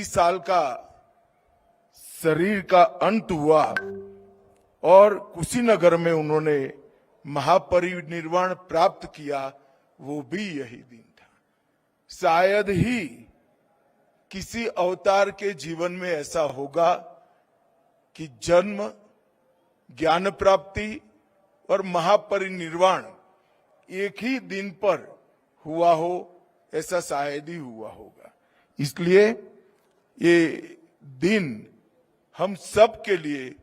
साल का शरीर का अंत हुआ और कुशीनगर में उन्होंने महापरिनिर्वाण प्राप्त किया, वो भी यही दिन था। शायद ही किसी अवतार के जीवन में ऐसा होगा कि जन्म, ज्ञान प्राप्ति और महापरिनिर्वाण एक ही दिन पर हुआ हो, ऐसा शायद ही हुआ होगा। इसलिए ये दिन हम सब के लिए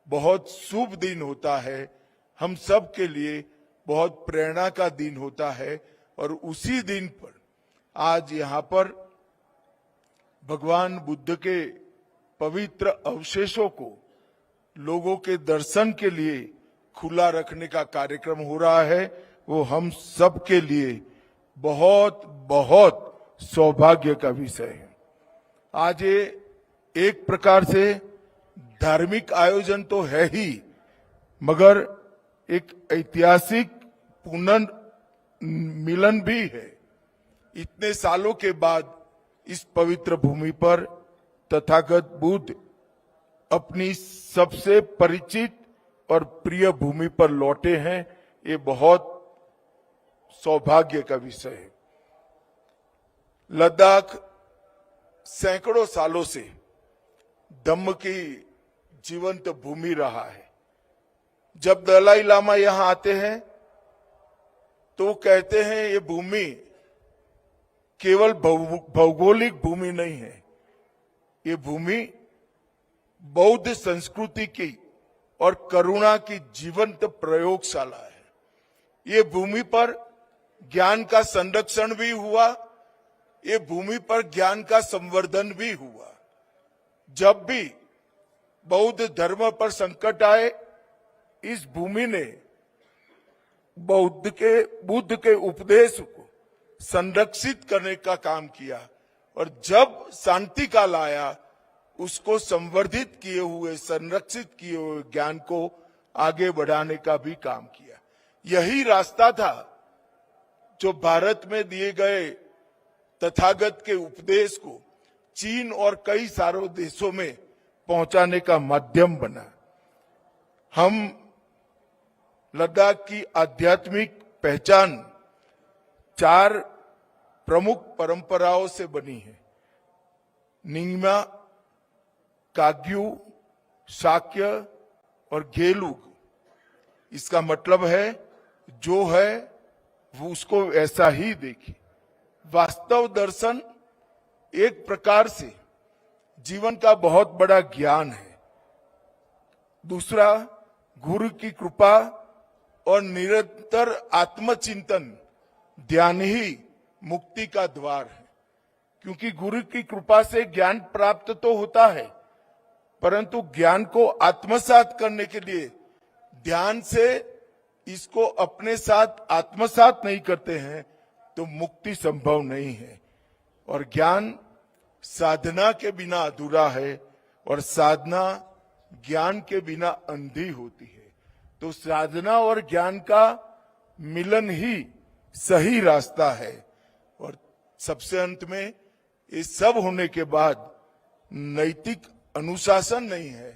बहुत शुभ दिन होता है, हम सब के लिए बहुत प्रेरणा का दिन होता है। और उसी दिन पर आज यहाँ पर भगवान बुद्ध के पवित्र अवशेषों को लोगों के दर्शन के लिए खुला रखने का कार्यक्रम हो रहा है। वो हम सब के लिए बहुत बहुत सौभाग्य का विषय है। आज ये एक प्रकार से धार्मिक आयोजन तो है ही, मगर एक ऐतिहासिक पुनर्मिलन भी है। इतने सालों के बाद इस पवित्र भूमि पर तथागत बुद्ध अपनी सबसे परिचित और प्रिय भूमि पर लौटे हैं। ये बहुत सौभाग्य का विषय है। लद्दाख सैकड़ों सालों से धम्म की जीवंत भूमि रहा है। जब दलाई लामा यहां आते हैं तो कहते हैं ये भूमि केवल भौगोलिक भूमि नहीं है, ये भूमि बौद्ध संस्कृति की और करुणा की जीवंत प्रयोगशाला है। ये भूमि पर ज्ञान का संरक्षण भी हुआ, ये भूमि पर ज्ञान का संवर्धन भी हुआ। जब भी बौद्ध धर्म पर संकट आए, इस भूमि ने बुद्ध के उपदेश को संरक्षित करने का काम किया, और जब शांति काल आया उसको संवर्धित किए हुए, संरक्षित किए हुए ज्ञान को आगे बढ़ाने का भी काम किया। यही रास्ता था जो भारत में दिए गए तथागत के उपदेश को चीन और कई सारे देशों में पहुंचाने का माध्यम बना। हम लद्दाख की आध्यात्मिक पहचान 4 प्रमुख परंपराओं से बनी है: निंगमा, काग्यू, शाक्य और गेलुग। इसका मतलब है जो है वो उसको ऐसा ही देखे। वास्तव दर्शन एक प्रकार से जीवन का बहुत बड़ा ज्ञान है। दूसरा, गुरु की कृपा और निरंतर आत्मचिंतन, ध्यान ही मुक्ति का द्वार है। क्योंकि गुरु की कृपा से ज्ञान प्राप्त तो होता है, परंतु ज्ञान को आत्मसात करने के लिए ध्यान से इसको अपने साथ आत्मसात नहीं करते हैं तो मुक्ति संभव नहीं है। और ज्ञान साधना के बिना अधूरा है, और साधना ज्ञान के बिना अंधी होती है। तो साधना और ज्ञान का मिलन ही सही रास्ता है। और सबसे अंत में ये सब होने के बाद नैतिक अनुशासन नहीं है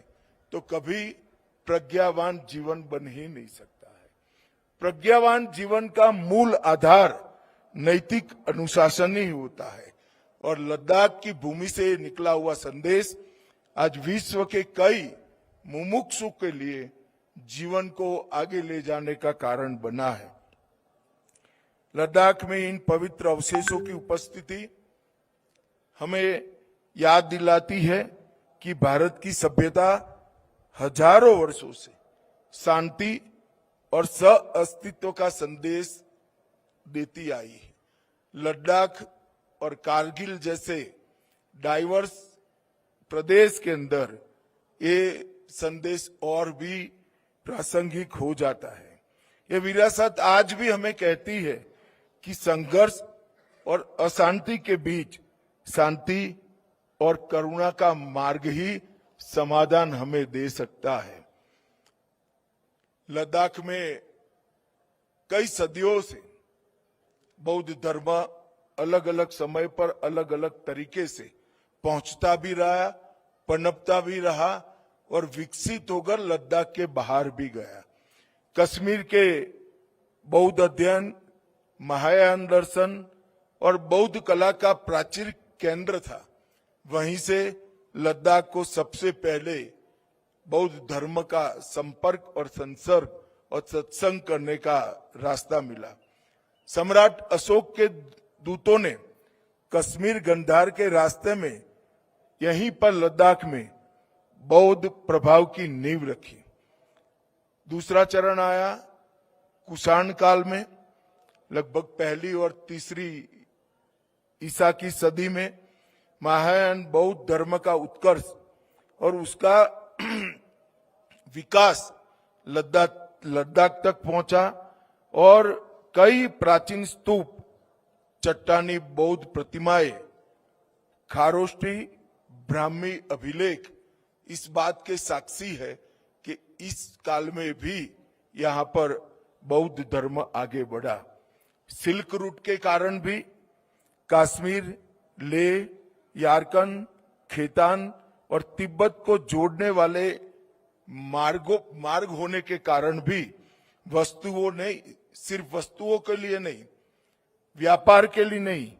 तो कभी प्रज्ञावान जीवन बन ही नहीं सकता है। प्रज्ञावान जीवन का मूल आधार नैतिक अनुशासन ही होता है। और लद्दाख की भूमि से निकला हुआ संदेश आज विश्व के कई मुमुक्षु के लिए जीवन को आगे ले जाने का कारण बना है। लद्दाख में इन पवित्र अवशेषों की उपस्थिति हमें याद दिलाती है कि भारत की सभ्यता हजारों वर्षों से शांति और सह-अस्तित्व का संदेश देती आई है। लद्दाख और कारगिल जैसे डाइवर्स प्रदेश के अंदर ये संदेश और भी प्रासंगिक हो जाता है। ये विरासत आज भी हमें कहती है कि संघर्ष और अशांति के बीच शांति और करुणा का मार्ग ही समाधान हमें दे सकता है। लद्दाख में कई सदियों से बौद्ध धर्म अलग अलग समय पर अलग अलग तरीके से पहुंचता भी रहा, पनपता भी रहा और विकसित होकर लद्दाख के बाहर भी गया। कश्मीर के बौद्ध अध्ययन, महायान दर्शन और बौद्ध कला का प्राचीन केंद्र था। वहीं से लद्दाख को सबसे पहले बौद्ध धर्म का संपर्क और संसर्ग और सत्संग करने का रास्ता मिला। सम्राट अशोक के दूतों ने कश्मीर गंधार के रास्ते में यहीं पर लद्दाख में बौद्ध प्रभाव की नींव रखी। दूसरा चरण आया कुषाण काल में, लगभग पहली और तीसरी ईसा की सदी में महायान बौद्ध धर्म का उत्कर्ष और उसका विकास लद्दाख तक पहुंचा और कई प्राचीन स्तूप, चट्टानी बौद्ध प्रतिमाएं, खारोष्ठी, ब्राह्मी अभिलेख इस बात के साक्षी है कि इस काल में भी यहाँ पर बौद्ध धर्म आगे बढ़ा। सिल्क रूट के कारण भी कश्मीर, लेह, यारकन, खेतान और तिब्बत को जोड़ने वाले मार्ग होने के कारण भी वस्तुओं ने, सिर्फ वस्तुओं के लिए नहीं, व्यापार के लिए नहीं,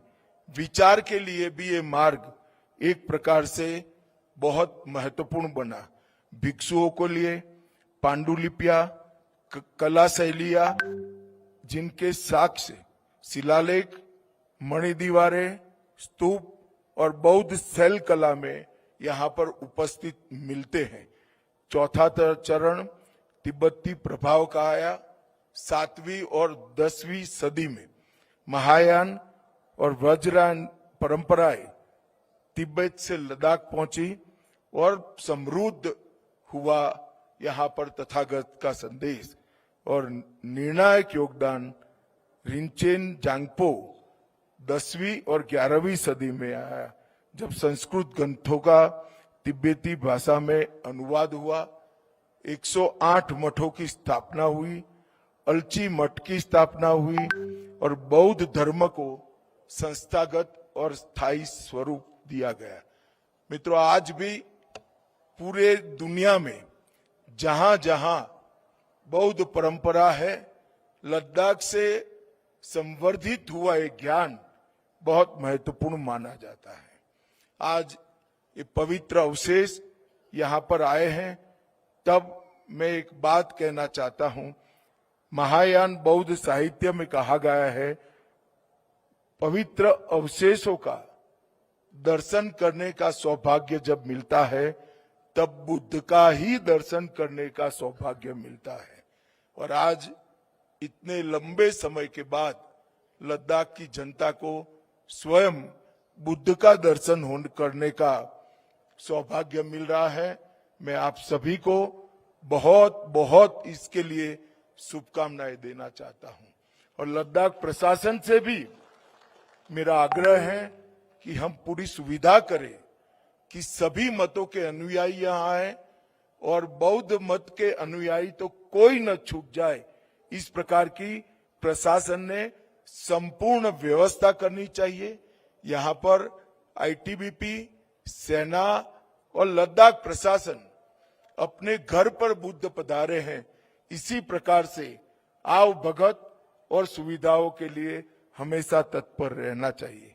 विचार के लिए भी ये मार्ग एक प्रकार से बहुत महत्वपूर्ण बना। भिक्षुओं के लिए पांडुलिपियां, कला शैलियां, जिनके साक्ष्य शिलालेख, मणिदीवारें, स्तूप और बौद्ध शैल कला में यहाँ पर उपस्थित मिलते हैं। चौथा चरण तिब्बती प्रभाव का आया 7वीं और 10वीं सदी में। महायान और वज्रयान परंपराएं तिब्बत से लद्दाख पहुंची और समृद्ध हुआ यहाँ पर तथागत का संदेश। और निर्णायक योगदान रिंचेन जांगपो 10वीं और 11वीं सदी में आया, जब संस्कृत ग्रंथों का तिब्बती भाषा में अनुवाद हुआ। 108 मठों की स्थापना हुई, अलची मठ की स्थापना हुई और बौद्ध धर्म को संस्थागत और स्थायी स्वरूप दिया गया। मित्रों, आज भी पूरे दुनिया में जहां जहां बौद्ध परंपरा है, लद्दाख से संवर्धित हुआ एक ज्ञान बहुत महत्वपूर्ण माना जाता है। आज ये पवित्र अवशेष यहाँ पर आए हैं, तब मैं एक बात कहना चाहता हूं। महायान बौद्ध साहित्य में कहा गया है, पवित्र अवशेषों का दर्शन करने का सौभाग्य जब मिलता है, तब बुद्ध का ही दर्शन करने का सौभाग्य मिलता है। और आज इतने लंबे समय के बाद लद्दाख की जनता को स्वयं बुद्ध का दर्शन करने का सौभाग्य मिल रहा है। मैं आप सभी को बहुत बहुत इसके लिए शुभकामनाएं देना चाहता हूं। और लद्दाख प्रशासन से भी मेरा आग्रह है कि हम पूरी सुविधा करें कि सभी मतों के अनुयायी यहाँ आए और बौद्ध मत के अनुयायी तो कोई न छूट जाए, इस प्रकार की प्रशासन ने संपूर्ण व्यवस्था करनी चाहिए। यहाँ पर आईटीबीपी, सेना और लद्दाख प्रशासन अपने घर पर बुद्ध पधारे हैं, इसी प्रकार से आव भगत और सुविधाओं के लिए हमेशा तत्पर रहना चाहिए।